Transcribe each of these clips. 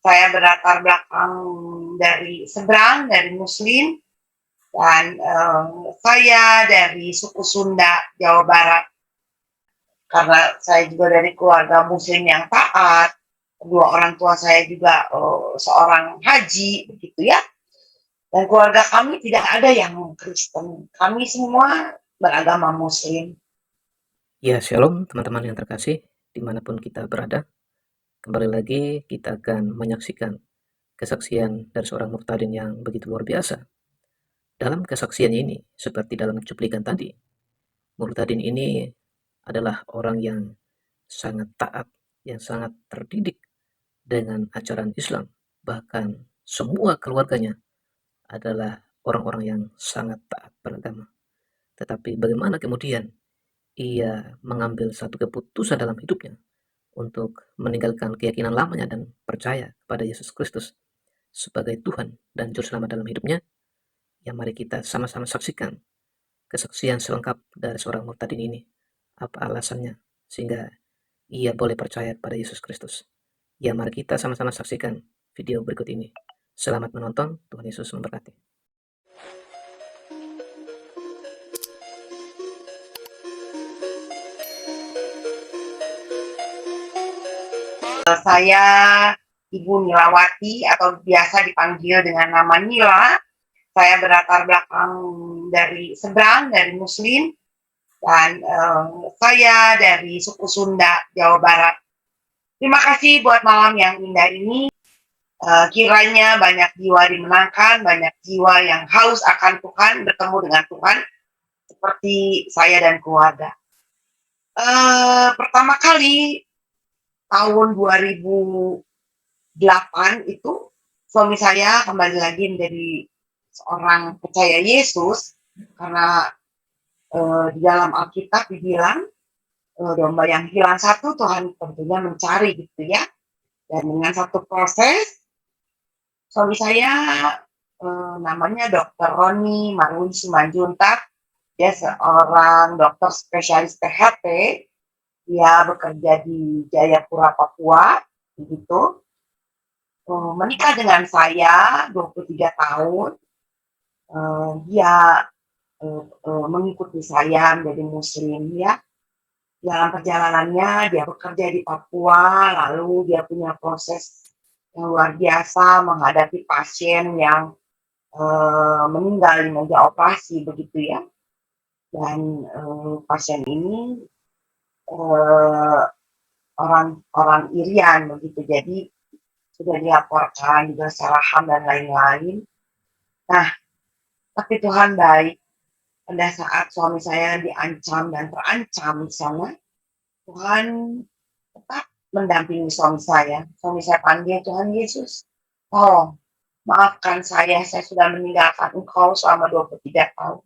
Saya berlatar belakang dari seberang, dari Muslim, dan saya dari suku Sunda, Jawa Barat. Karena saya juga dari keluarga Muslim yang taat, kedua orang tua saya juga seorang haji, begitu ya. Dan keluarga kami tidak ada yang Kristen. Kami semua beragama Muslim. Ya, shalom teman-teman yang terkasih, dimanapun kita berada. Kembali lagi kita akan menyaksikan kesaksian dari seorang murtadin yang begitu luar biasa. Dalam kesaksian ini, seperti dalam cuplikan tadi, murtadin ini adalah orang yang sangat taat, yang sangat terdidik dengan ajaran Islam. Bahkan semua keluarganya adalah orang-orang yang sangat taat beragama. Tetapi bagaimana kemudian ia mengambil satu keputusan dalam hidupnya untuk meninggalkan keyakinan lamanya dan percaya kepada Yesus Kristus sebagai Tuhan dan Juru Selamat dalam hidupnya, ya mari kita sama-sama saksikan kesaksian selengkap dari seorang murtadin ini. Apa alasannya sehingga ia boleh percaya kepada Yesus Kristus? Ya mari kita sama-sama saksikan video berikut ini. Selamat menonton, Tuhan Yesus memberkati. Saya Ibu Nilawati atau biasa dipanggil dengan nama Nila. Saya berlatar belakang dari seberang, dari Muslim, dan saya dari suku Sunda, Jawa Barat. Terima kasih buat malam yang indah ini. Kiranya banyak jiwa dimenangkan, banyak jiwa yang haus akan Tuhan, bertemu dengan Tuhan, seperti saya dan keluarga. Pertama kali tahun 2008 itu suami saya kembali lagi menjadi seorang percaya Yesus, karena di dalam Alkitab dibilang domba yang hilang satu Tuhan tentunya mencari, gitu ya. Dan dengan satu proses, suami saya namanya Dr. Roni Marwi Simanjuntak. Dia seorang dokter spesialis THT. Dia bekerja di Jayapura, Papua, begitu. Menikah dengan saya 23 tahun. Dia mengikuti saya menjadi Muslim, ya. Dalam perjalanannya dia bekerja di Papua, lalu dia punya proses yang luar biasa menghadapi pasien yang meninggal di meja operasi, begitu ya. Dan pasien ini orang Irian, begitu. Jadi sudah dilaporkan juga secara HAM dan lain-lain. Nah, tapi Tuhan baik. Pada saat suami saya diancam dan terancam di sana, Tuhan tetap mendampingi suami saya. Suami saya panggil Tuhan Yesus, tolong maafkan saya sudah meninggalkan Engkau selama 23 tahun.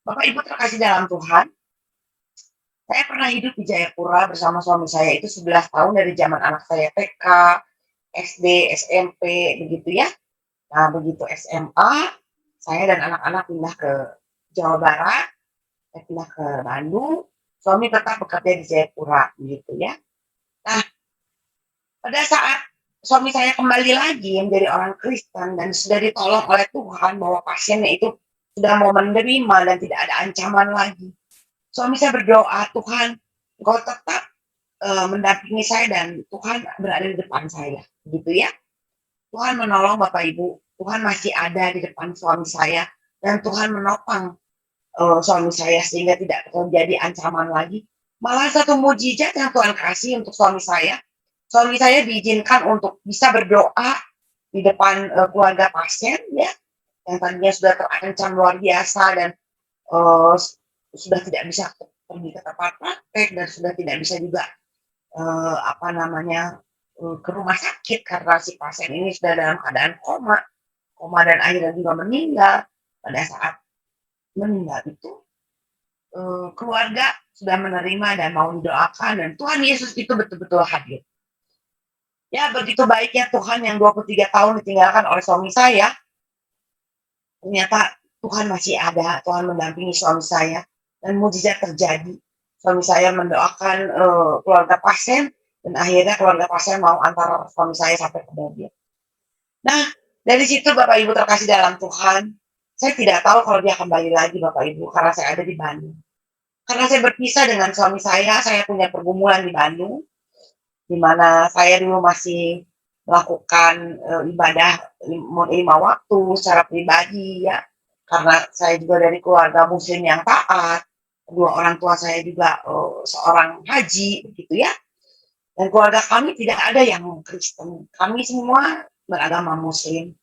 Bapak Ibu terkasih dalam Tuhan, saya pernah hidup di Jayapura bersama suami saya itu 11 tahun dari zaman anak saya TK, SD, SMP, begitu ya. Nah, begitu SMA, saya dan anak-anak pindah ke Jawa Barat, saya pindah ke Bandung, suami tetap bekerja di Jayapura, begitu ya. Nah, pada saat suami saya kembali lagi menjadi orang Kristen dan sudah ditolong oleh Tuhan bahwa pasiennya itu sudah mau menerima dan tidak ada ancaman lagi, suami saya berdoa, Tuhan, Engkau tetap mendampingi saya dan Tuhan berada di depan saya, gitu ya. Tuhan menolong Bapak Ibu, Tuhan masih ada di depan suami saya dan Tuhan menopang suami saya sehingga tidak terjadi ancaman lagi. Malah satu mujizat yang Tuhan kasih untuk suami saya diizinkan untuk bisa berdoa di depan keluarga pasien, ya, yang tadinya sudah terancam luar biasa dan sudah tidak bisa pergi ke tempat praktek dan sudah tidak bisa juga ke rumah sakit karena si pasien ini sudah dalam keadaan koma dan akhirnya juga meninggal. Pada saat meninggal itu keluarga sudah menerima dan mau didoakan dan Tuhan Yesus itu betul-betul hadir. Ya, begitu baiknya Tuhan yang 23 tahun ditinggalkan oleh suami saya, ternyata Tuhan masih ada, Tuhan mendampingi suami saya dan mujizat terjadi. Suami saya mendoakan keluarga pasien dan akhirnya keluarga pasien mau antar suami saya sampai ke mobil. Nah, dari situ Bapak Ibu terkasih dalam Tuhan, saya tidak tahu kalau dia kembali lagi Bapak Ibu, karena saya ada di Bandung. Karena saya berpisah dengan suami saya punya pergumulan di Bandung, di mana saya dulu masih melakukan ibadah 5 waktu secara pribadi ya, karena saya juga dari keluarga muslim yang taat, kedua orang tua saya juga seorang haji begitu ya, dan keluarga kami tidak ada yang Kristen, kami semua beragama muslim.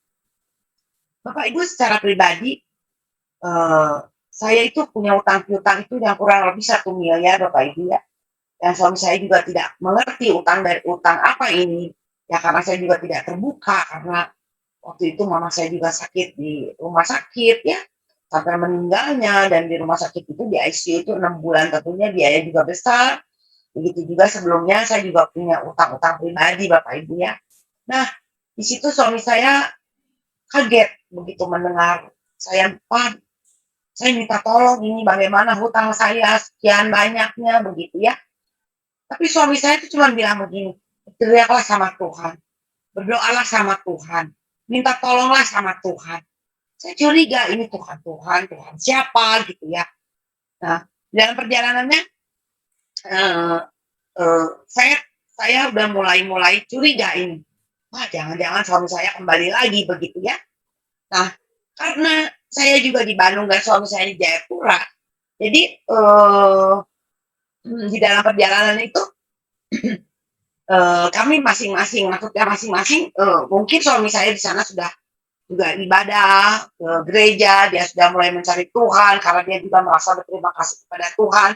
Bapak Ibu secara pribadi, saya itu punya utang piutang itu yang kurang lebih 1 miliar Bapak Ibu ya, dan suami saya juga tidak mengerti utang dari utang apa ini, ya karena saya juga tidak terbuka, karena waktu itu mama saya juga sakit di rumah sakit ya, sampai meninggalnya, dan di rumah sakit itu di ICU itu 6 bulan, tentunya biaya juga besar. Begitu juga sebelumnya saya juga punya utang-utang pribadi Bapak Ibu ya. Nah, di situ suami saya kaget begitu mendengar saya, "Pak, saya minta tolong ini bagaimana hutang saya sekian banyaknya," begitu ya. Tapi suami saya itu cuma bilang begini, "Teriaklah sama Tuhan, berdoalah sama Tuhan, minta tolonglah sama Tuhan." Saya curiga ini Tuhan, Tuhan, Tuhan siapa gitu ya. Nah, dalam perjalanannya eh, saya udah mulai curiga ini. Wah, jangan-jangan suami saya kembali lagi begitu ya. Nah, karena saya juga di Bandung dan suami saya di Jayapura, jadi di dalam perjalanan itu kami masing-masing, maksudnya masing-masing, mungkin suami saya di sana sudah juga ibadah ke gereja, dia sudah mulai mencari Tuhan karena dia juga merasa berterima kasih kepada Tuhan,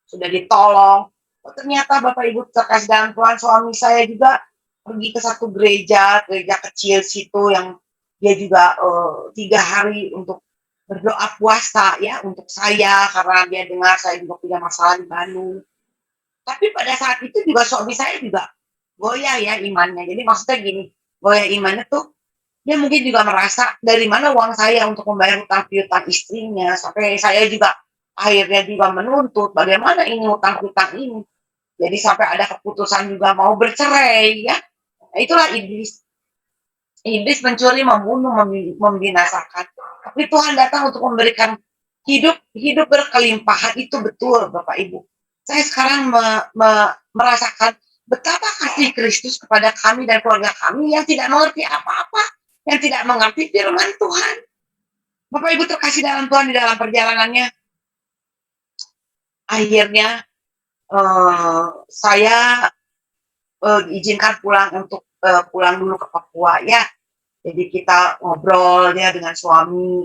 sudah ditolong. Oh, ternyata Bapak Ibu terkasih dalam Tuhan, suami saya juga pergi ke satu gereja, gereja kecil situ yang dia juga 3 hari untuk berdoa puasa ya untuk saya, karena dia dengar saya juga punya masalah di Bandung. Tapi pada saat itu juga suami saya juga goyah ya imannya. Jadi maksudnya gini, goyah imannya tuh dia mungkin juga merasa dari mana uang saya untuk membayar hutang piutang istrinya, sampai saya juga akhirnya juga menuntut bagaimana ini hutang piutang ini. Jadi sampai ada keputusan juga mau bercerai ya. Nah, itulah iblis. Iblis mencuri, membunuh, membinasakan. Tapi Tuhan datang untuk memberikan hidup berkelimpahan, itu betul Bapak Ibu. Saya sekarang merasakan betapa kasih Kristus kepada kami dan keluarga kami yang tidak mengerti apa-apa, yang tidak mengerti firman Tuhan. Bapak Ibu terkasih dalam Tuhan, di dalam perjalanannya, akhirnya saya diizinkan pulang untuk pulang dulu ke Papua ya. Jadi kita ngobrol ya dengan suami.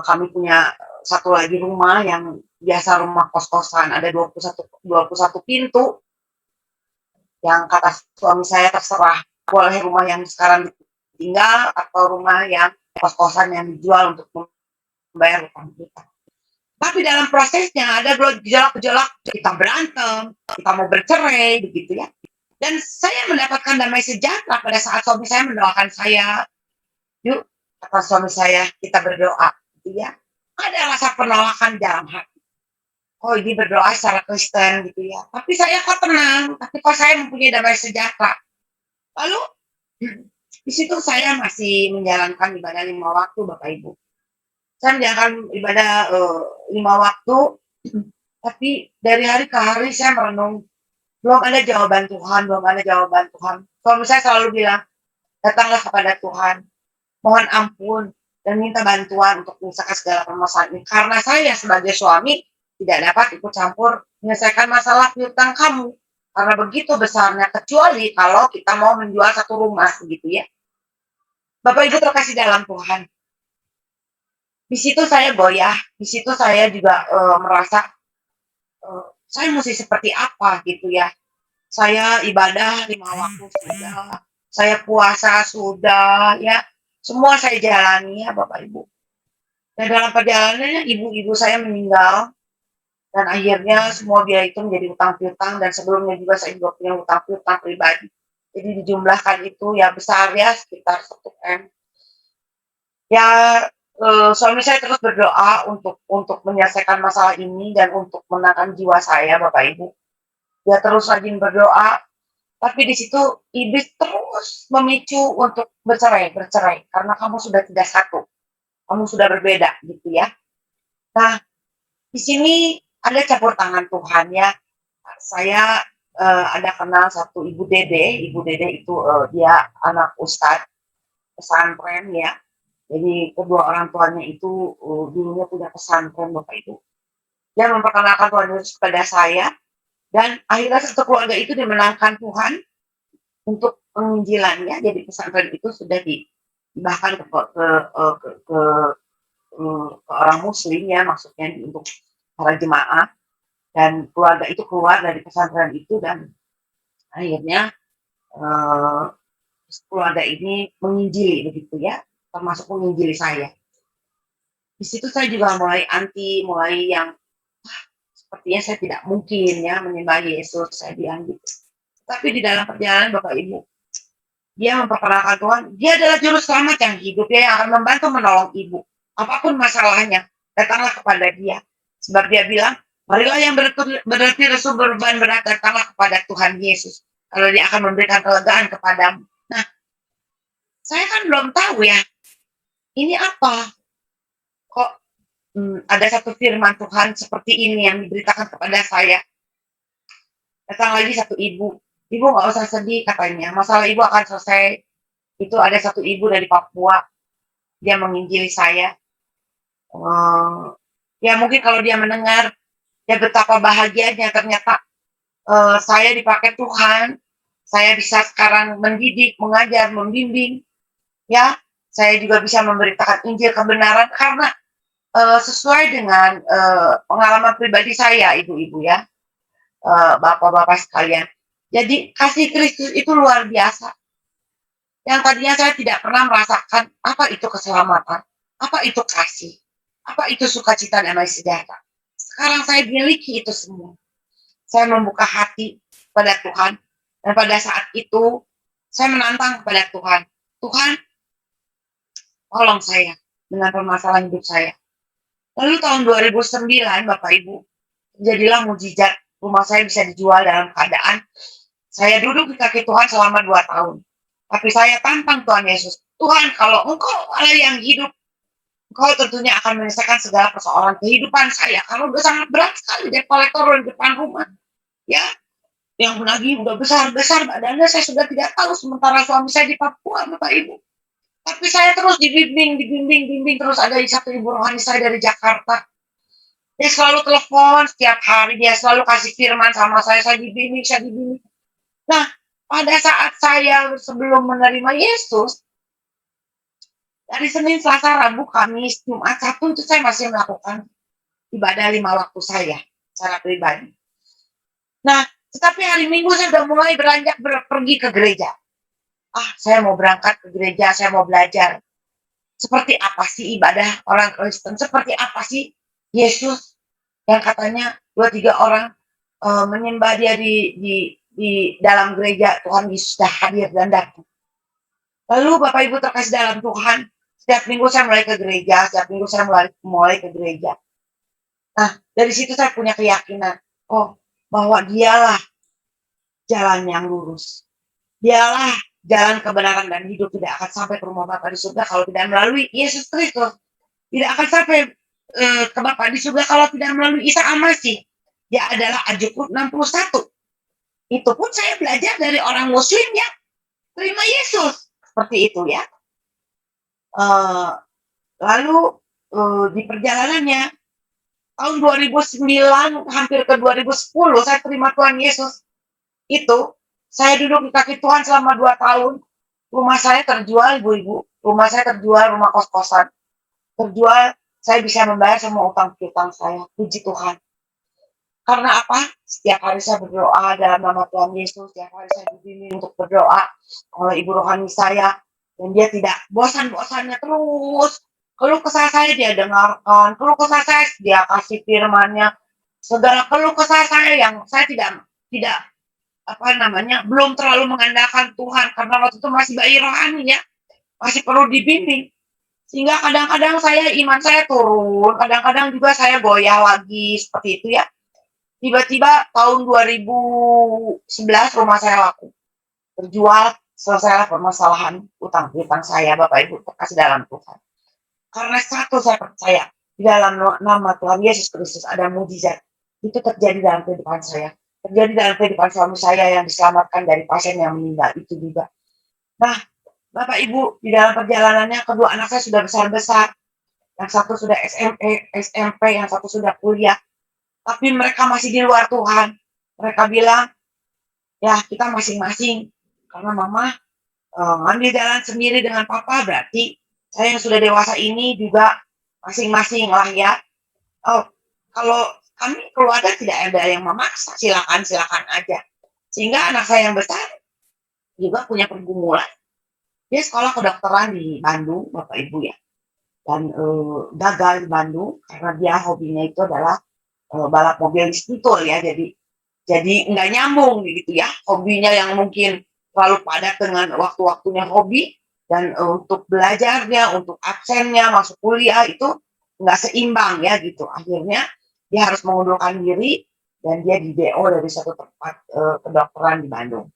Kami punya satu lagi rumah yang biasa rumah kos-kosan, ada 21 pintu, yang kata suami saya terserah, boleh rumah yang sekarang tinggal atau rumah yang kos-kosan yang dijual untuk membayar utang kita. Tapi dalam prosesnya ada gejolak-gejolak, kita berantem, kita mau bercerai, begitu ya. Dan saya mendapatkan damai sejahtera pada saat suami saya mendoakan saya. Yuk, kata suami saya, kita berdoa, gitu ya. Ada rasa penolakan dalam hati. Oh, ini berdoa secara Kristen, gitu ya. Tapi saya kok tenang, tapi kok saya mempunyai damai sejahtera. Lalu, di situ saya masih menjalankan ibadah 5 waktu, Bapak Ibu. Saya menjalankan ibadah 5 waktu, tapi dari hari ke hari saya merenung, belum ada jawaban Tuhan, belum ada jawaban Tuhan. Suami saya selalu bilang, datanglah kepada Tuhan, mohon ampun, dan minta bantuan untuk menyelesaikan segala permasalahan ini. Karena saya sebagai suami tidak dapat ikut campur menyelesaikan masalah piutang kamu. Karena begitu besarnya, kecuali kalau kita mau menjual satu rumah, begitu ya. Bapak Ibu terkasih dalam Tuhan. Di situ saya goyah, di situ saya juga merasa saya mesti seperti apa gitu ya. Saya ibadah 5 waktu sudah, saya puasa sudah ya, semua saya jalani ya Bapak Ibu. Dan dalam perjalanannya ibu-ibu saya meninggal, dan akhirnya semua biaya itu menjadi utang piutang, dan sebelumnya juga saya juga punya utang piutang pribadi. Jadi dijumlahkan itu ya besar ya, sekitar 1 M. Ya suami saya terus berdoa untuk menyelesaikan masalah ini dan untuk menenangkan jiwa saya Bapak Ibu. Dia terus rajin berdoa, Tapi di situ iblis terus memicu untuk bercerai, bercerai karena kamu sudah tidak satu, kamu sudah berbeda gitu ya. Nah, di sini ada campur tangan Tuhan ya. Saya ada kenal satu Ibu Dede. Ibu Dede itu dia anak ustadz pesantren ya. Jadi kedua orang tuanya itu dulunya punya pesantren Bapak Ibu. Dia memperkenalkan Tuhan Yesus kepada saya dan akhirnya satu keluarga itu dimenangkan Tuhan untuk penginjilannya. Jadi pesantren itu sudah bahkan ke orang Muslim ya, maksudnya untuk para jemaah, dan keluarga itu keluar dari pesantren itu dan akhirnya eh, keluarga ini menginjili begitu ya, termasuk menginjili saya. Di situ saya juga mulai anti, mulai yang sepertinya saya tidak mungkin ya menyembah Yesus, saya bilang gitu. Tapi di dalam perjalanan Bapak Ibu, dia memperkenalkan Tuhan, dia adalah juru selamat yang hidup, dia yang akan membantu menolong ibu. Apapun masalahnya, datanglah kepada dia. Sebab dia bilang, marilah yang berarti resu berbeban berat, datanglah kepada Tuhan Yesus. Kalau dia akan memberikan kelegaan kepadamu. Nah, saya kan belum tahu ya, ini apa? Kok ada satu firman Tuhan seperti ini yang diberitakan kepada saya. Datang lagi satu ibu. Ibu nggak usah sedih katanya, masalah ibu akan selesai. Itu ada satu ibu dari Papua, dia menginjili saya. Ya mungkin kalau dia mendengar, ya betapa bahagianya ternyata saya dipakai Tuhan, saya bisa sekarang mendidik, mengajar, membimbing, ya. Saya juga bisa memberitakan Injil kebenaran karena sesuai dengan pengalaman pribadi saya, ibu-ibu ya, bapak-bapak sekalian. Jadi kasih Kristus itu luar biasa. Yang tadinya saya tidak pernah merasakan apa itu keselamatan, apa itu kasih, apa itu sukacita damai sejahtera. Sekarang saya miliki itu semua. Saya membuka hati pada Tuhan, dan pada saat itu saya menantang kepada Tuhan. Tuhan, tolong saya dengan permasalahan hidup saya. Lalu tahun 2009, Bapak Ibu, jadilah mujizat. Rumah saya bisa dijual dalam keadaan saya duduk di kaki Tuhan selama 2 tahun. Tapi saya tantang Tuhan Yesus. Tuhan, kalau Engkau Allah yang hidup, Engkau tentunya akan menyelesaikan segala persoalan kehidupan saya. Kalau udah sangat berat sekali debt kolektor di depan rumah. Ya, yang lagi udah besar-besar badannya, saya sudah tidak tahu. Sementara suami saya di Papua, Bapak Ibu. Tapi saya terus dibimbing terus. Ada satu ibu rohani saya dari Jakarta. Dia selalu telepon setiap hari, dia selalu kasih firman sama saya dibimbing, saya dibimbing. Nah, pada saat saya sebelum menerima Yesus, dari Senin, Selasa, Rabu, Kamis, Jumat, Sabtu itu saya masih melakukan ibadah 5 waktu saya secara pribadi. Nah, tetapi hari Minggu saya sudah mulai beranjak pergi ke gereja. Saya mau berangkat ke gereja, saya mau belajar. Seperti apa sih ibadah orang Kristen? Seperti apa sih Yesus yang katanya 2-3 orang menyembah dia di dalam gereja, Tuhan Yesus sudah hadir dan datang. Lalu Bapak Ibu terkasih dalam Tuhan, setiap minggu saya mulai ke gereja, setiap minggu saya mulai ke gereja. Nah, dari situ saya punya keyakinan, bahwa dialah jalan yang lurus. Dialah jalan kebenaran dan hidup, tidak akan sampai ke rumah Bapa di surga kalau tidak melalui Yesus Kristus. Tidak akan sampai ke Bapa di surga kalau tidak melalui Isa Al-Masih. Dia adalah Al-Jukut 61. Itu pun saya belajar dari orang Muslim ya, terima Yesus. Seperti itu ya. Lalu di perjalanannya, tahun 2009 hampir ke 2010 saya terima Tuhan Yesus. Itu saya duduk di kaki Tuhan selama 2 tahun. Rumah saya terjual, ibu-ibu. Rumah saya terjual, rumah kos-kosan. Terjual, saya bisa membayar semua utang piutang saya. Puji Tuhan. Karena apa? Setiap hari saya berdoa dalam nama Tuhan Yesus. Setiap hari saya dibimbing untuk berdoa oleh ibu rohani saya. Dan dia tidak bosan-bosannya terus. Keluh kesah saya dia dengarkan. Keluh kesah saya dia kasih firman-Nya. Segala keluh kesah saya yang saya tidak belum terlalu mengandalkan Tuhan karena waktu itu masih bayi rohani ya, masih perlu dibimbing, sehingga kadang-kadang iman saya turun, kadang-kadang juga saya goyah lagi seperti itu ya. Tiba-tiba tahun 2011 rumah saya laku. berjual, selesailah permasalahan utang piutang saya, Bapak Ibu terkasih dalam Tuhan. Karena satu saya percaya, di dalam nama Tuhan Yesus Kristus ada mujizat. Itu terjadi dalam kehidupan saya. Terjadi dalam kehidupan suami saya yang diselamatkan dari pasien yang meninggal itu juga. Nah, Bapak Ibu, di dalam perjalanannya kedua anak saya sudah besar-besar. Yang satu sudah SMP, yang satu sudah kuliah. Tapi mereka masih di luar Tuhan. Mereka bilang, ya kita masing-masing. Karena mama ngambil jalan sendiri dengan papa, berarti saya yang sudah dewasa ini juga masing-masing lah ya. Oh, kalau kami keluarga tidak ada yang memaksa, silakan aja. Sehingga anak saya yang besar juga punya pergumulan. Dia sekolah kedokteran di Bandung, Bapak Ibu ya. Dan gagal di Bandung karena dia hobinya itu adalah balap mobil instruktur ya. Jadi nggak nyambung gitu ya. Hobinya yang mungkin terlalu padat dengan waktu-waktunya hobi dan untuk belajarnya, untuk absennya, masuk kuliah itu nggak seimbang ya gitu. Akhirnya dia harus mengundurkan diri dan dia di DO dari satu tempat kedokteran di Bandung.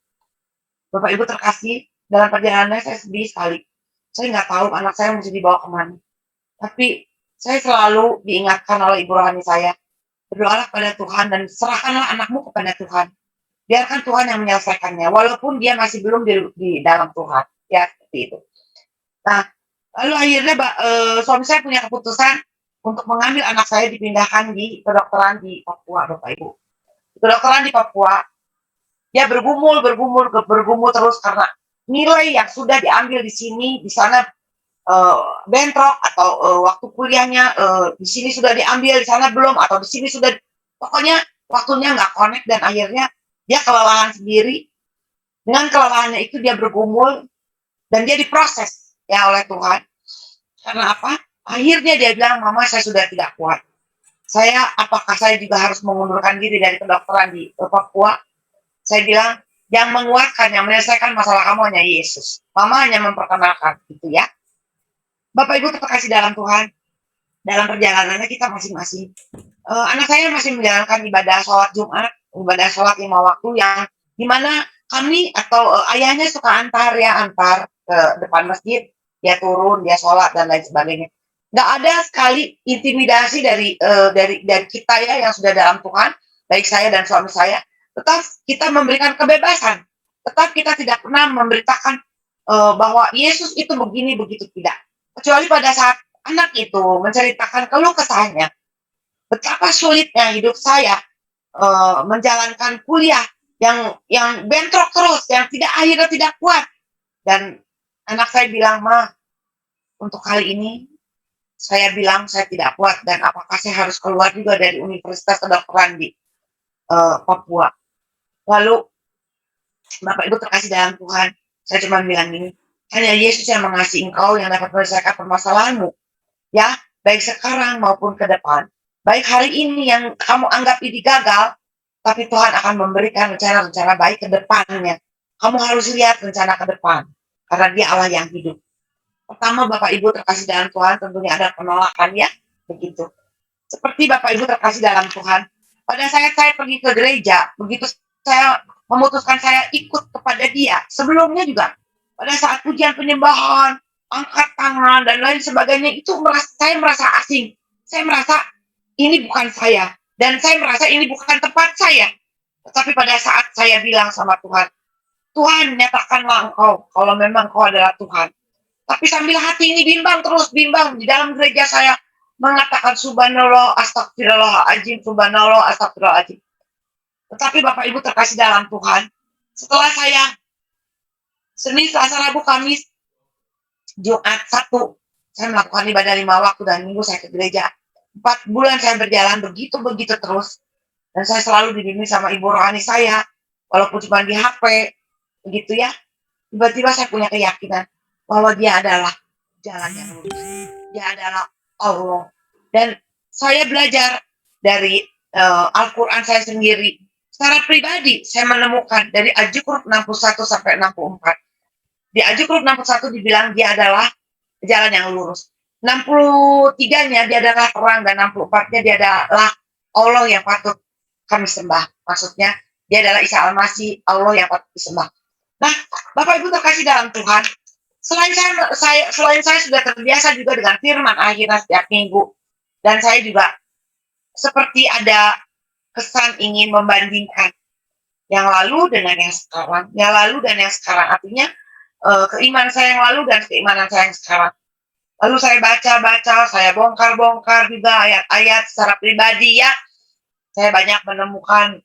Bapak Ibu terkasih, dalam perjalanannya saya sedih sekali. Saya nggak tahu anak saya mesti dibawa kemana. Tapi saya selalu diingatkan oleh ibu rohani saya, berdoalah kepada Tuhan dan serahkanlah anakmu kepada Tuhan. Biarkan Tuhan yang menyelesaikannya, walaupun dia masih belum di dalam Tuhan. Ya, seperti itu. Nah, lalu akhirnya suami saya punya keputusan untuk mengambil anak saya dipindahkan di kedokteran di Papua, Bapak Ibu. Kedokteran di Papua, dia bergumul terus karena nilai yang sudah diambil di sini, di sana bentrok atau waktu kuliahnya di sini sudah diambil, di sana belum, atau di sini sudah, pokoknya waktunya nggak connect dan akhirnya dia kelelahan sendiri. Dengan kelelahannya itu dia bergumul dan dia diproses ya oleh Tuhan. Karena apa? Akhirnya dia bilang, mama saya sudah tidak kuat. Apakah saya juga harus mengundurkan diri dari kedokteran di Papua? Saya bilang, yang menguatkan, yang menyelesaikan masalah kamu hanya Yesus. Mama hanya memperkenalkan, gitu ya. Bapak Ibu terkasih dalam Tuhan, dalam perjalanannya kita masing-masing. Anak saya masih menjalankan ibadah sholat Jumat, ibadah sholat 5 waktu yang dimana kami atau ayahnya suka antar ke depan masjid, dia turun, dia sholat dan lain sebagainya. Nggak ada sekali intimidasi dari kita ya yang sudah dalam Tuhan, baik saya dan suami saya. Tetap kita memberikan kebebasan. Tetap kita tidak pernah memberitakan bahwa Yesus itu begini begitu, tidak. Kecuali pada saat anak itu menceritakan keluh kesahnya, betapa sulitnya hidup saya menjalankan kuliah yang bentrok terus, yang akhirnya tidak kuat. Dan anak saya bilang, ma, untuk kali ini saya bilang saya tidak kuat dan apakah saya harus keluar juga dari Universitas Kedokteran di Papua. Lalu Bapak Ibu terkasih dalam Tuhan, saya cuma bilang gini, hanya Yesus yang mengasihi engkau yang dapat menyelesaikan permasalahanmu. Ya, baik sekarang maupun ke depan. Baik hari ini yang kamu anggap ini gagal, tapi Tuhan akan memberikan rencana-rencana baik ke depannya. Kamu harus lihat rencana ke depan, karena dia Allah yang hidup. Pertama, Bapak Ibu terkasih dalam Tuhan, tentunya ada penolakan ya, begitu. Seperti Bapak Ibu terkasih dalam Tuhan, pada saat saya pergi ke gereja, begitu saya memutuskan saya ikut kepada dia, sebelumnya juga, pada saat pujian penyembahan, angkat tangan, dan lain sebagainya, itu saya merasa asing. Saya merasa ini bukan saya. Dan saya merasa ini bukan tempat saya. Tetapi pada saat saya bilang sama Tuhan, Tuhan nyatakanlah engkau, kalau memang engkau adalah Tuhan. Tapi sambil hati ini bimbang di dalam gereja saya mengatakan subhanallah, astagfirullahaladzim, subhanallah, astagfirullahaladzim. Tetapi Bapak Ibu terkasih dalam Tuhan, setelah saya Senin, Selasa, Rabu, Kamis, Jumat, Sabtu, saya melakukan ibadah 5 waktu dan Minggu saya ke gereja. 4 bulan saya berjalan begitu terus. Dan saya selalu dibimbing sama ibu rohani saya, walaupun cuma di HP, begitu ya. Tiba-tiba saya punya keyakinan bahwa dia adalah jalan yang lurus. Dia adalah Allah. Dan saya belajar dari Al-Quran saya sendiri. Secara pribadi, saya menemukan dari Al-Zukhruf 61 sampai 64. Di Al-Zukhruf 61 dibilang dia adalah jalan yang lurus. 63-nya dia adalah terang dan 64-nya dia adalah Allah yang patut kami sembah. Maksudnya dia adalah Isa Al-Masih, Allah yang patut disembah. Nah, Bapak Ibu terkasih dalam Tuhan, selain saya sudah terbiasa juga dengan firman akhirnya setiap minggu, dan saya juga seperti ada kesan ingin membandingkan yang lalu dengan yang lalu dan yang sekarang. Artinya keimanan saya yang lalu dan keimanan saya yang sekarang. Lalu saya baca-baca, saya bongkar-bongkar juga ayat-ayat secara pribadi ya. Saya banyak menemukan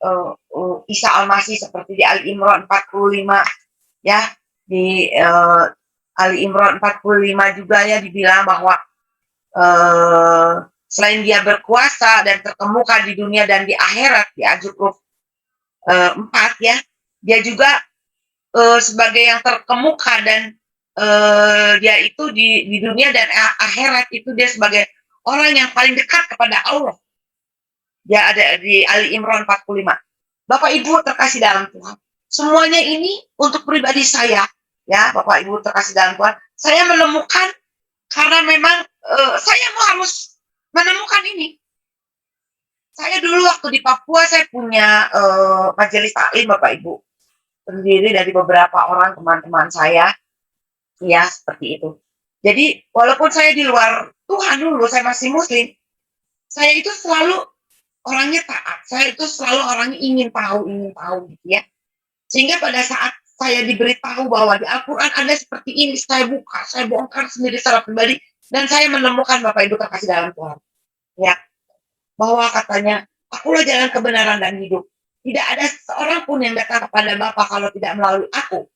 Isa Al-Masih seperti di Ali Imran 45 ya, di Ali Imran 45 juga ya dibilang bahwa selain dia berkuasa dan terkemuka di dunia dan di akhirat di Al-Zukhruf 4 ya, dia juga sebagai yang terkemuka dan dia itu di dunia dan akhirat itu dia sebagai orang yang paling dekat kepada Allah. Dia ada di Ali Imran 45. Bapak Ibu terkasih dalam Tuhan. Semuanya ini untuk pribadi saya, ya Bapak Ibu terkasih dalam Tuhan. Saya menemukan karena memang saya harus menemukan ini. Saya dulu waktu di Papua saya punya majelis taklim Bapak Ibu, terdiri dari beberapa orang teman-teman saya, ya seperti itu. Jadi walaupun saya di luar Tuhan dulu, saya masih Muslim, saya itu selalu orangnya taat. Saya itu selalu orangnya ingin tahu gitu ya. Sehingga pada saat saya diberitahu bahwa di Al-Quran ada seperti ini, saya buka, saya bongkar sendiri secara pribadi, dan saya menemukan Bapak Ibu terkasih dalam Tuhan. Ya, bahwa katanya, akulah jalan kebenaran dan hidup. Tidak ada seorang pun yang datang kepada Bapa kalau tidak melalui aku.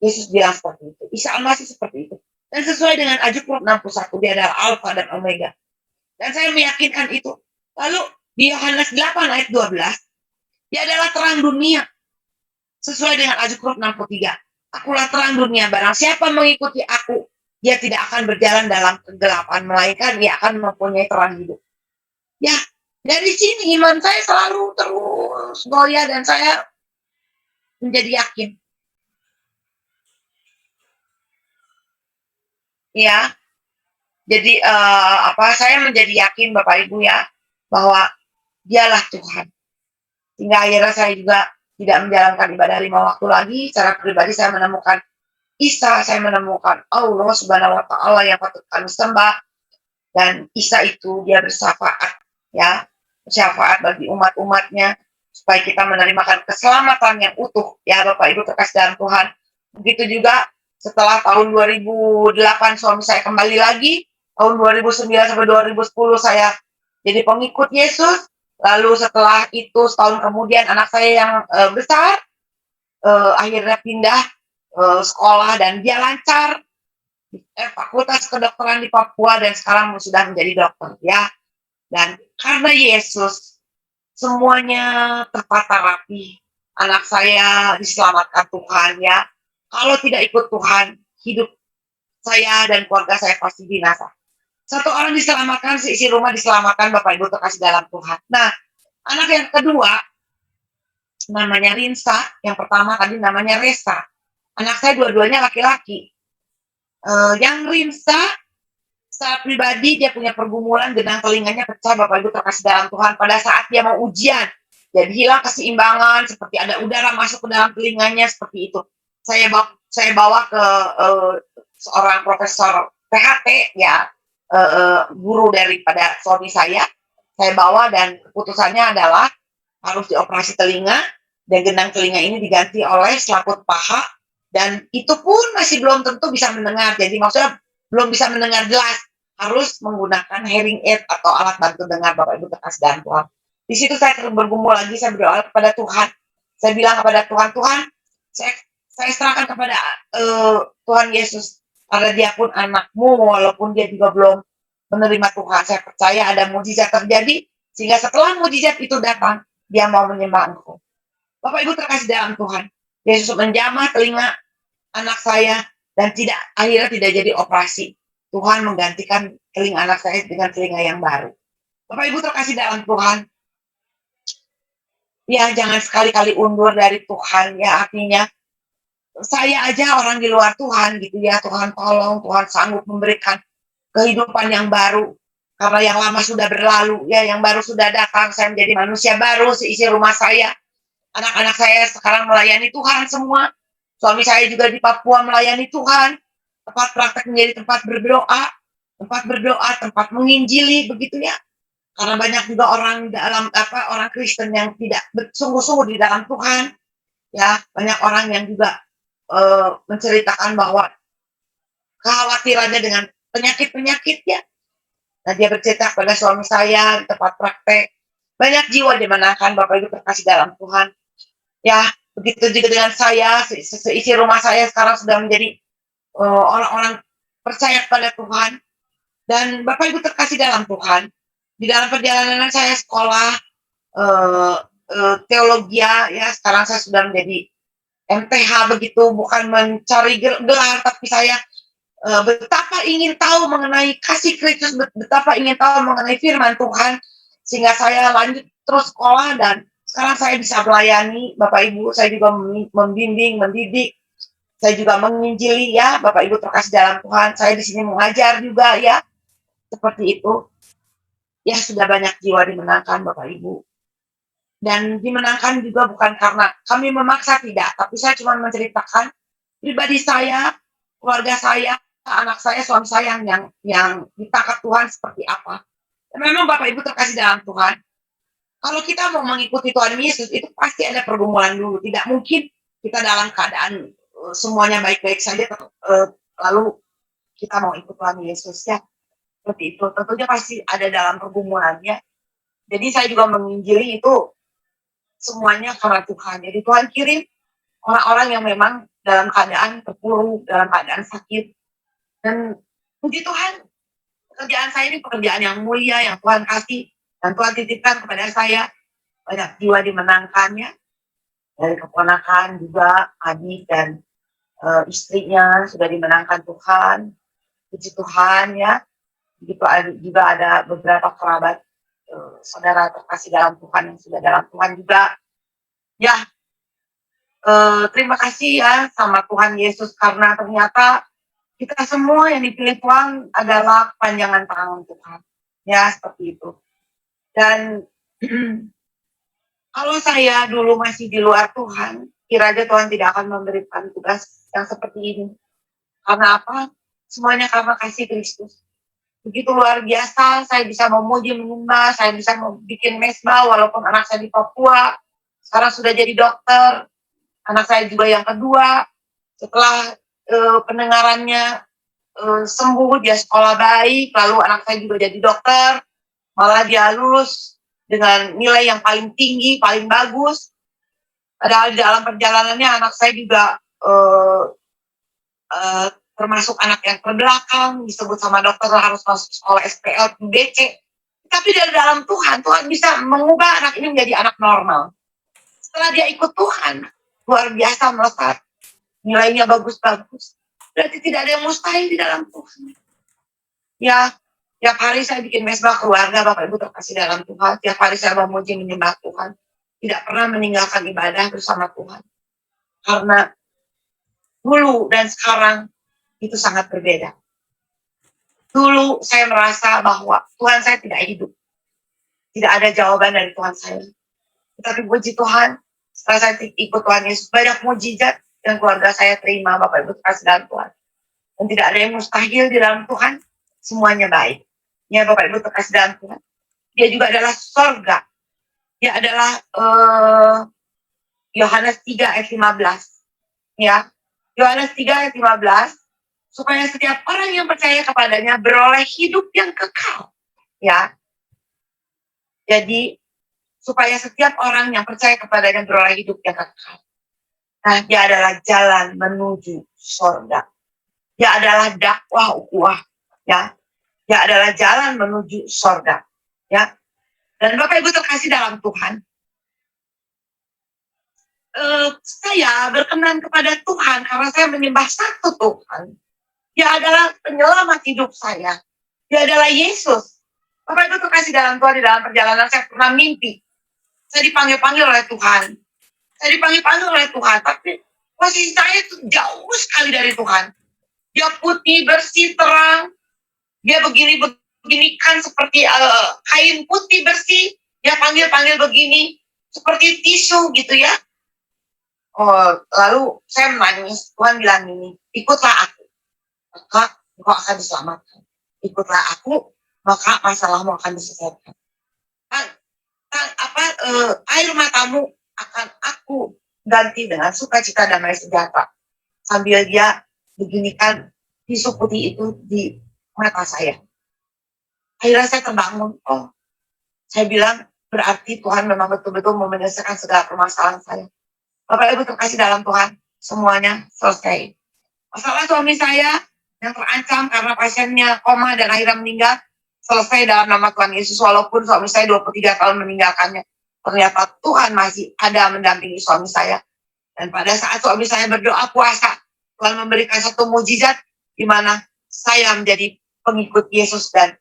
Yesus bilang seperti itu. Isa Al-Masih seperti itu. Dan sesuai dengan Al-Zukhruf 61, dia adalah Alfa dan Omega. Dan saya meyakinkan itu. Lalu di Yohanes 8 ayat 12, dia adalah terang dunia. Sesuai dengan Al-Zukhruf 63. Akulah terang dunia, barang siapa mengikuti aku, dia tidak akan berjalan dalam kegelapan, melainkan dia akan mempunyai terang hidup. Ya, dari sini iman saya selalu terus goyah dan saya menjadi yakin. Ya, jadi saya menjadi yakin Bapak Ibu ya, bahwa dialah Tuhan. Sehingga akhirnya saya juga tidak menjalankan ibadah 5 waktu lagi. Secara pribadi saya menemukan Isa, saya menemukan Allah Subhanahu wa Ta'ala yang patut kami sembah. Dan Isa itu dia bersyafaat ya, bersyafaat bagi umat-umatnya supaya kita menerima keselamatan yang utuh ya Bapak Ibu terkasih dalam Tuhan. Begitu juga setelah tahun 2008 suami saya kembali lagi, tahun 2009 sampai 2010 saya jadi pengikut Yesus. Lalu setelah itu setahun kemudian anak saya yang besar akhirnya pindah sekolah dan dia lancar fakultas kedokteran di Papua dan sekarang sudah menjadi dokter ya. Dan karena Yesus semuanya tertata rapi. Anak saya diselamatkan Tuhan ya. Kalau tidak ikut Tuhan, hidup saya dan keluarga saya pasti binasa. Satu orang diselamatkan, seisi rumah diselamatkan, Bapak Ibu terkasih dalam Tuhan. Nah, anak yang kedua namanya Rinsa, yang pertama tadi namanya Resa. Anak saya dua-duanya laki-laki. Yang Rinsa secara pribadi dia punya pergumulan, genang telinganya pecah Bapak Ibu terkasih dalam Tuhan pada saat dia mau ujian. Jadi hilang keseimbangan, seperti ada udara masuk ke dalam telinganya, seperti itu. Saya bawa ke seorang profesor PHT ya, guru daripada suami saya bawa dan keputusannya adalah harus dioperasi telinga dan genang telinga ini diganti oleh selaput paha dan itu pun masih belum tentu bisa mendengar. Jadi maksudnya belum bisa mendengar jelas, harus menggunakan hearing aid atau alat bantu dengar Bapak Ibu terkasih dalam Tuhan. Di situ saya bergumul lagi, saya berdoa kepada Tuhan. Saya bilang kepada Tuhan, Tuhan, saya serahkan kepada Tuhan Yesus karena dia pun anakmu walaupun dia juga belum menerima Tuhan. Saya percaya ada mujizat terjadi sehingga setelah mujizat itu datang, dia mau menyembah Engkau. Bapak Ibu terkasih dalam Tuhan, Yesus menjamah telinga anak saya dan akhirnya tidak jadi operasi. Tuhan menggantikan telinga anak saya dengan telinga yang baru. Bapak Ibu terkasih dalam Tuhan, ya jangan sekali-kali undur dari Tuhan ya, artinya saya aja orang di luar Tuhan gitu ya, Tuhan tolong, Tuhan sanggup memberikan kehidupan yang baru. Karena yang lama sudah berlalu, ya yang baru sudah datang, saya menjadi manusia baru, seisi rumah saya. Anak-anak saya sekarang melayani Tuhan semua. Suami saya juga di Papua melayani Tuhan, tempat praktek menjadi tempat berdoa, tempat menginjili begitu ya. Karena banyak juga orang Kristen yang tidak sungguh-sungguh di dalam Tuhan, ya banyak orang yang juga menceritakan bahwa kekhawatirannya dengan penyakit-penyakit ya. Nah dia bercerita pada suami saya di tempat praktek, banyak jiwa dimenangkan Bapak Ibu terkasih dalam Tuhan. Ya begitu juga dengan saya, seisi rumah saya sekarang sudah menjadi orang-orang percaya kepada Tuhan. Dan Bapak Ibu terkasih dalam Tuhan, di dalam perjalanan saya sekolah teologi ya, sekarang saya sudah menjadi MTH begitu, bukan mencari gelar, tapi saya betapa ingin tahu mengenai kasih Kristus, betapa ingin tahu mengenai firman Tuhan, sehingga saya lanjut terus sekolah dan sekarang saya bisa melayani Bapak Ibu, saya juga membimbing, mendidik, saya juga menginjili ya, Bapak Ibu terkasih dalam Tuhan, saya di sini mengajar juga ya, seperti itu. Ya sudah banyak jiwa dimenangkan Bapak Ibu. Dan dimenangkan juga bukan karena kami memaksa, tidak, tapi saya cuma menceritakan pribadi saya, keluarga saya, anak saya, suami saya yang ditangkap Tuhan seperti apa. Dan memang Bapak Ibu terkasih dalam Tuhan, kalau kita mau mengikuti Tuhan Yesus itu pasti ada pergumulan dulu. Tidak mungkin kita dalam keadaan semuanya baik-baik saja lalu kita mau ikut Tuhan Yesus ya. Seperti itu. Tentunya pasti ada dalam pergumulannya. Jadi saya juga menginjili itu semuanya karena Tuhan. Jadi Tuhan kirim orang-orang yang memang dalam keadaan terpuruk, dalam keadaan sakit. Dan puji Tuhan, pekerjaan saya ini pekerjaan yang mulia, yang Tuhan kasih, dan Tuhan titipkan kepada saya. Banyak jiwa dimenangkannya, dari keponakan juga, adik dan istrinya sudah dimenangkan Tuhan. Puji Tuhan ya. Begitu juga ada beberapa kerabat saudara terkasih dalam Tuhan yang sudah dalam Tuhan juga. Ya, terima kasih ya sama Tuhan Yesus karena ternyata kita semua yang dipilih Tuhan adalah kepanjangan tangan Tuhan. Ya, seperti itu. Dan kalau saya dulu masih di luar Tuhan, kira-kira Tuhan tidak akan memberikan tugas yang seperti ini. Karena apa? Semuanya karena kasih Kristus. Begitu luar biasa, saya bisa memuji, menyembah, saya bisa bikin mesbah walaupun anak saya di Papua, sekarang sudah jadi dokter, anak saya juga yang kedua, setelah pendengarannya sembuh, dia sekolah baik, lalu anak saya juga jadi dokter, malah dia lulus dengan nilai yang paling tinggi, paling bagus. Padahal di dalam perjalanannya anak saya juga termasuk anak yang terbelakang, disebut sama dokter harus masuk sekolah SPL, BC. Tapi dari dalam Tuhan, Tuhan bisa mengubah anak ini menjadi anak normal. Setelah dia ikut Tuhan, luar biasa melesat, nilainya bagus-bagus. Berarti tidak ada yang mustahil di dalam Tuhan. Ya, tiap hari saya bikin mesbah keluarga, Bapak Ibu terkasih dalam Tuhan. Tiap hari saya memuji menyembah Tuhan. Tidak pernah meninggalkan ibadah bersama Tuhan. Karena dulu dan sekarang itu sangat berbeda. Dulu saya merasa bahwa Tuhan saya tidak hidup. Tidak ada jawaban dari Tuhan saya. Tetapi puji Tuhan, setelah saya ikut Tuhan Yesus, banyak mujizat yang keluarga saya terima, Bapak Ibu terkasih dalam Tuhan. Dan tidak ada yang mustahil di dalam Tuhan, semuanya baik. Ya Bapak Ibu terkasih dalam Tuhan. Dia juga adalah sorga. Dia adalah Yohanes 3 ayat 15. Ya, Yohanes 3 ayat 15. Supaya setiap orang yang percaya kepadanya beroleh hidup yang kekal. Ya. Jadi, supaya setiap orang yang percaya kepadanya beroleh hidup yang kekal. Nah, dia adalah jalan menuju surga. Dia adalah dakwah ukhuwah. Ya. Dia adalah jalan menuju surga. Ya. Dan Bapak Ibu terkasih dalam Tuhan. Saya berkenan kepada Tuhan karena saya menyembah satu Tuhan. Dia adalah penyelamat hidup saya. Dia adalah Yesus. Bapak Ibu terkasih dalam Tuhan, di dalam perjalanan saya pernah mimpi. Saya dipanggil-panggil oleh Tuhan. Saya dipanggil-panggil oleh Tuhan. Tapi posisi saya itu jauh sekali dari Tuhan. Dia putih, bersih, terang. Dia begini-beginikan seperti kain putih bersih. Dia panggil-panggil begini. Seperti tisu gitu ya. Lalu saya menangis, Tuhan bilang gini, ikutlah aku, maka engkau akan diselamatkan. Ikutlah aku, maka masalahmu akan diselesaikan. Air matamu akan aku ganti dengan sukacita damai sejahtera. Sambil dia beginikan tisu putih itu di mata saya. Akhirnya saya terbangun. Saya bilang, berarti Tuhan memang betul-betul mau menyelesaikan segala permasalahan saya. Bapak Ibu terkasih dalam Tuhan, semuanya selesai. Masalah suami saya yang terancam karena pasiennya koma dan akhirnya meninggal, selesai dalam nama Tuhan Yesus. Walaupun suami saya 23 tahun meninggalkannya, ternyata Tuhan masih ada mendampingi suami saya. Dan pada saat suami saya berdoa puasa, Tuhan memberikan satu mujizat di mana saya menjadi pengikut Yesus dan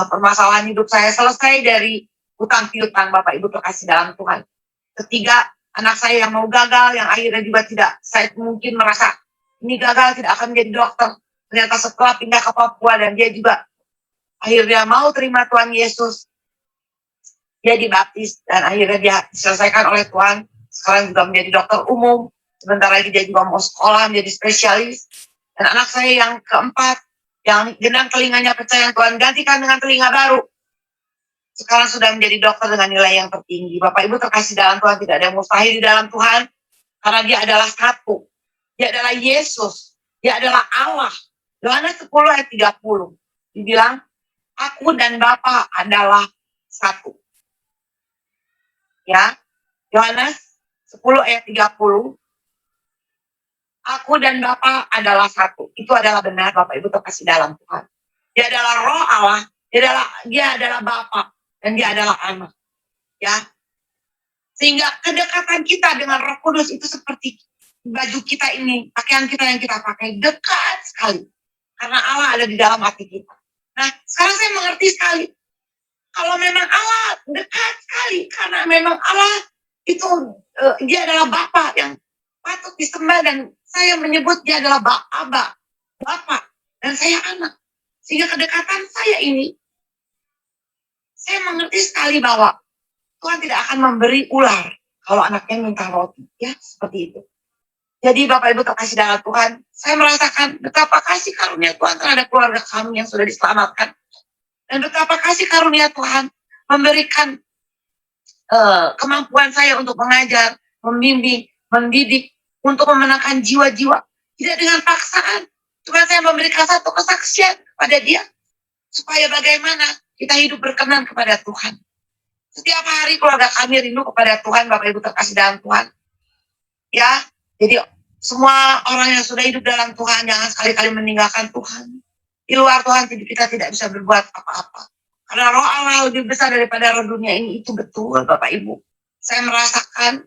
permasalahan hidup saya selesai dari utang piutang. Bapak Ibu terkasih dalam Tuhan. Ketiga, anak saya yang mau gagal, yang akhirnya juga tidak, saya mungkin merasa ini gagal tidak akan menjadi dokter. Ternyata setelah pindah ke Papua dan dia juga akhirnya mau terima Tuhan Yesus, dia dibaptis dan akhirnya dia diselesaikan oleh Tuhan. Sekarang juga menjadi dokter umum. Sebentar lagi dia juga mau sekolah menjadi spesialis. Dan anak saya yang keempat, yang genang telinganya pecah, yang Tuhan gantikan dengan telinga baru, sekarang sudah menjadi dokter dengan nilai yang tertinggi. Bapak Ibu terkasih dalam Tuhan, tidak ada yang mustahil di dalam Tuhan, karena dia adalah satu. Dia adalah Yesus. Dia adalah Allah. Yohanes 10 ayat 30. Dibilang, aku dan Bapa adalah satu. Ya, Yohanes 10 ayat 30. Aku dan Bapa adalah satu. Itu adalah benar, Bapak Ibu terkasih dalam Tuhan. Dia adalah Roh Allah, dia adalah Bapa, dan dia adalah Anak. Ya. Sehingga kedekatan kita dengan Roh Kudus itu seperti baju kita ini, pakaian kita yang kita pakai, dekat sekali. Karena Allah ada di dalam hati kita. Nah, sekarang saya mengerti sekali. Kalau memang Allah dekat sekali, karena memang Allah itu dia adalah Bapa yang patut disembah, dan saya menyebut dia adalah Abba, Bapa, dan saya anak. Sehingga kedekatan saya ini, saya mengerti sekali bahwa Tuhan tidak akan memberi ular kalau anaknya minta roti, ya seperti itu. Jadi Bapak Ibu terkasih dalam Tuhan, saya merasakan betapa kasih karunia Tuhan terhadap keluarga kami yang sudah diselamatkan, dan betapa kasih karunia Tuhan memberikan kemampuan saya untuk mengajar, membimbing, mendidik, untuk memenangkan jiwa-jiwa, tidak dengan paksaan. Tuhan saya memberikan satu kesaksian pada dia, supaya bagaimana kita hidup berkenan kepada Tuhan. Setiap hari keluarga kami rindu kepada Tuhan, Bapak Ibu terkasih dalam Tuhan. Ya, jadi semua orang yang sudah hidup dalam Tuhan, jangan sekali-kali meninggalkan Tuhan. Di luar Tuhan kita tidak bisa berbuat apa-apa. Karena Roh Allah lebih besar daripada roh dunia ini, itu betul Bapak Ibu. Saya merasakan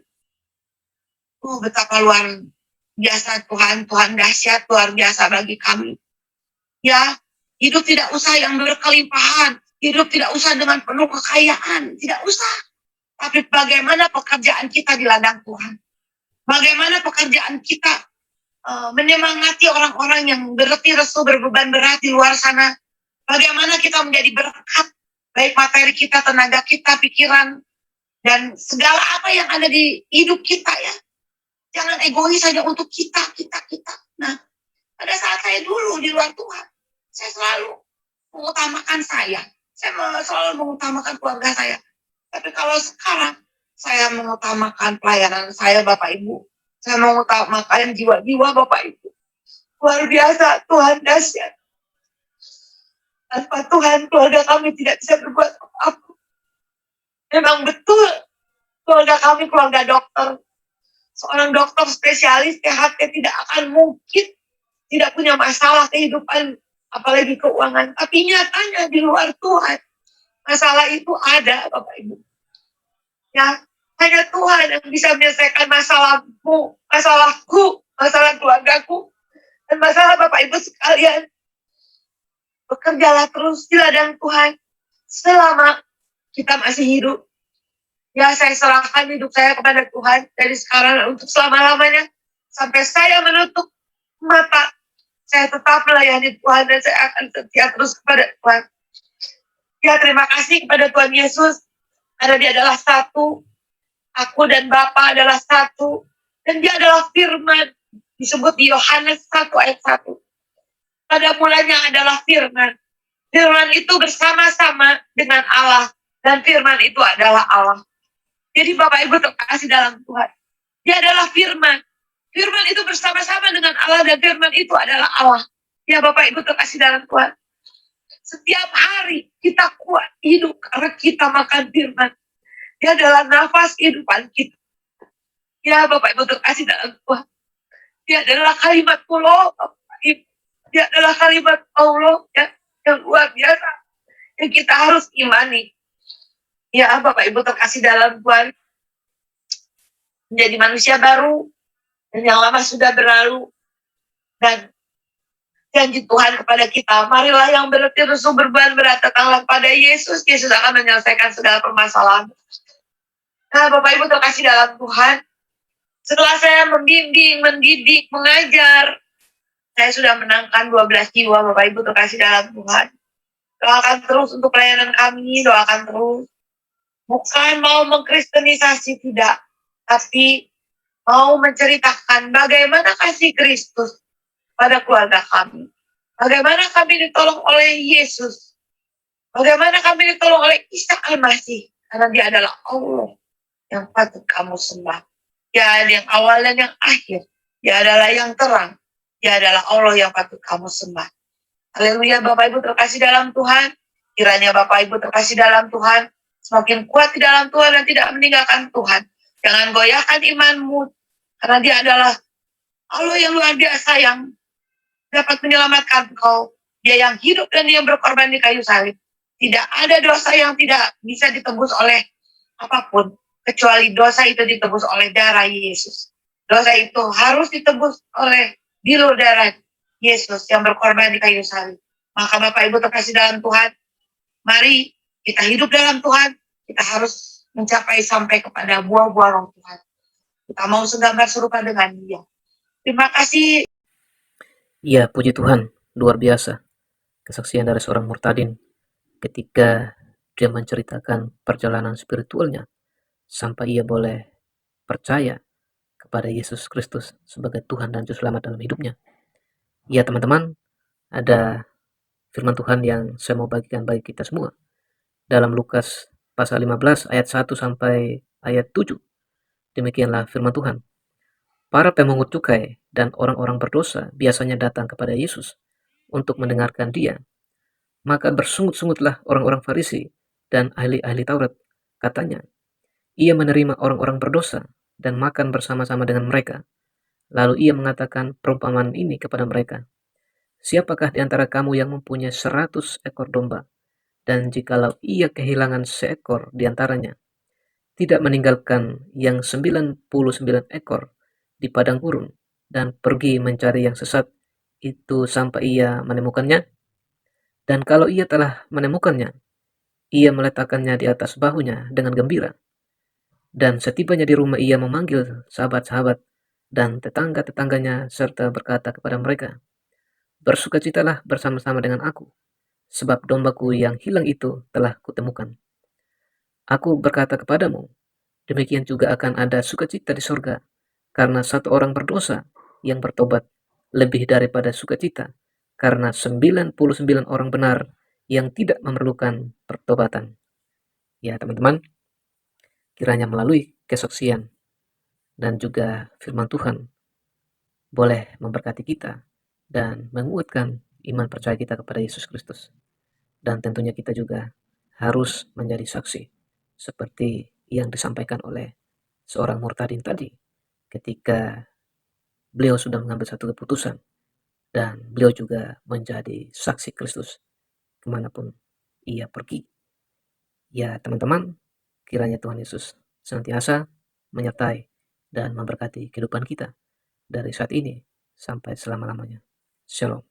betapa luar biasa Tuhan dahsyat, luar biasa bagi kami. Ya, hidup tidak usah yang berkelimpahan, hidup tidak usah dengan penuh kekayaan, tidak usah. Tapi bagaimana pekerjaan kita di ladang Tuhan? Bagaimana pekerjaan kita menyemangati orang-orang yang berletih lesu, berbeban berat di luar sana? Bagaimana kita menjadi berkat, baik materi kita, tenaga kita, pikiran, dan segala apa yang ada di hidup kita, ya. Jangan egois saja untuk kita. Nah, pada saat saya dulu di luar Tuhan, saya selalu mengutamakan saya selalu mengutamakan keluarga saya. Tapi kalau sekarang, saya mengutamakan pelayanan saya, Bapak Ibu. Saya mengutamakan jiwa-jiwa, Bapak Ibu. Luar biasa, Tuhan dahsyat. Tanpa Tuhan, keluarga kami tidak bisa berbuat apa-apa. Memang betul, keluarga kami keluarga dokter. Seorang dokter spesialis THT tidak akan mungkin tidak punya masalah kehidupan, apalagi keuangan. Tapi nyatanya di luar Tuhan, masalah itu ada, Bapak Ibu. Ya, hanya Tuhan yang bisa menyelesaikan masalahmu, masalahku, masalah keluargaku, dan masalah Bapak Ibu sekalian. Bekerjalah terus di ladang Tuhan selama kita masih hidup. Ya, saya serahkan hidup saya kepada Tuhan dari sekarang untuk selama-lamanya. Sampai saya menutup mata, saya tetap melayani Tuhan dan saya akan setia terus kepada Tuhan. Ya, terima kasih kepada Tuhan Yesus, karena dia adalah satu. Aku dan Bapa adalah satu. Dan dia adalah firman. Disebut di Yohanes 1 ayat 1. Pada mulanya adalah firman. Firman itu bersama-sama dengan Allah. Dan firman itu adalah Allah. Jadi Bapak Ibu terkasih dalam Tuhan. Dia adalah firman. Firman itu bersama-sama dengan Allah dan firman itu adalah Allah. Ya Bapak Ibu terkasih dalam Tuhan. Setiap hari kita kuat hidup karena kita makan firman. Dia adalah nafas kehidupan kita. Ya Bapak Ibu terkasih dalam Tuhan. Dia adalah kalimat Allah. Dia adalah kalimat Allah yang luar biasa. Yang kita harus imani. Ya Bapak Ibu terkasih dalam Tuhan. Menjadi manusia baru. Dan yang lama sudah berlalu. Dan janji Tuhan kepada kita, marilah yang berarti rusuh berbeban berat datanglah pada Yesus. Yesus akan menyelesaikan segala permasalahan. Nah Bapak Ibu terkasih dalam Tuhan. Setelah saya membimbing, mendidik, mengajar, saya sudah menangkan 12 jiwa Bapak Ibu terkasih dalam Tuhan. Doakan terus untuk pelayanan kami, doakan terus. Bukan mau mengkristenisasi, tidak. Tapi mau menceritakan bagaimana kasih Kristus pada keluarga kami. Bagaimana kami ditolong oleh Yesus. Bagaimana kami ditolong oleh Isa Al-Masih. Karena dia adalah Allah yang patut kamu sembah. Dia ada yang awal dan yang akhir. Dia adalah yang terang. Dia adalah Allah yang patut kamu sembah. Haleluya Bapak Ibu terkasih dalam Tuhan. Kiranya Bapak Ibu terkasih dalam Tuhan. Semakin kuat di dalam Tuhan dan tidak meninggalkan Tuhan. Jangan goyahkan imanmu. Karena dia adalah Allah yang luar biasa yang dapat menyelamatkan kau. Dia yang hidup dan yang berkorban di kayu salib. Tidak ada dosa yang tidak bisa ditebus oleh apapun. Kecuali dosa itu ditebus oleh darah Yesus. Dosa itu harus ditebus oleh bilur darah Yesus yang berkorban di kayu salib. Maka Bapak Ibu terkasih dalam Tuhan, mari kita hidup dalam Tuhan. Kita harus mencapai sampai kepada buah-buah roh Tuhan. Kita mau segambar serupa dengan dia. Terima kasih. Ya, puji Tuhan, luar biasa kesaksian dari seorang murtadin ketika dia menceritakan perjalanan spiritualnya sampai ia boleh percaya kepada Yesus Kristus sebagai Tuhan dan Juru Selamat dalam hidupnya. Ya teman-teman, ada firman Tuhan yang saya mau bagikan bagi kita semua. Dalam Lukas pasal 15 ayat 1 sampai ayat 7. Demikianlah firman Tuhan. Para pemungut cukai dan orang-orang berdosa biasanya datang kepada Yesus untuk mendengarkan dia. Maka bersungut-sungutlah orang-orang Farisi dan ahli-ahli Taurat. Katanya, ia menerima orang-orang berdosa dan makan bersama-sama dengan mereka. Lalu ia mengatakan perumpamaan ini kepada mereka. Siapakah di antara kamu yang mempunyai 100 ekor domba, dan jikalau ia kehilangan seekor di antaranya, tidak meninggalkan yang 99 ekor di padang gurun, dan pergi mencari yang sesat itu sampai ia menemukannya? Dan kalau ia telah menemukannya, ia meletakkannya di atas bahunya dengan gembira. Dan setibanya di rumah ia memanggil sahabat-sahabat dan tetangga-tetangganya serta berkata kepada mereka, bersukacitalah bersama-sama dengan aku, sebab dombaku yang hilang itu telah kutemukan. Aku berkata kepadamu, demikian juga akan ada sukacita di sorga, karena satu orang berdosa yang bertobat lebih daripada sukacita, karena 99 orang benar yang tidak memerlukan pertobatan. Ya teman-teman, kiranya melalui kesaksian dan juga firman Tuhan boleh memberkati kita dan menguatkan iman percaya kita kepada Yesus Kristus. Dan tentunya kita juga harus menjadi saksi seperti yang disampaikan oleh seorang murtadin tadi ketika beliau sudah mengambil satu keputusan dan beliau juga menjadi saksi Kristus kemanapun ia pergi. Ya teman-teman, kiranya Tuhan Yesus senantiasa menyertai dan memberkati kehidupan kita dari saat ini sampai selama-lamanya. Shalom.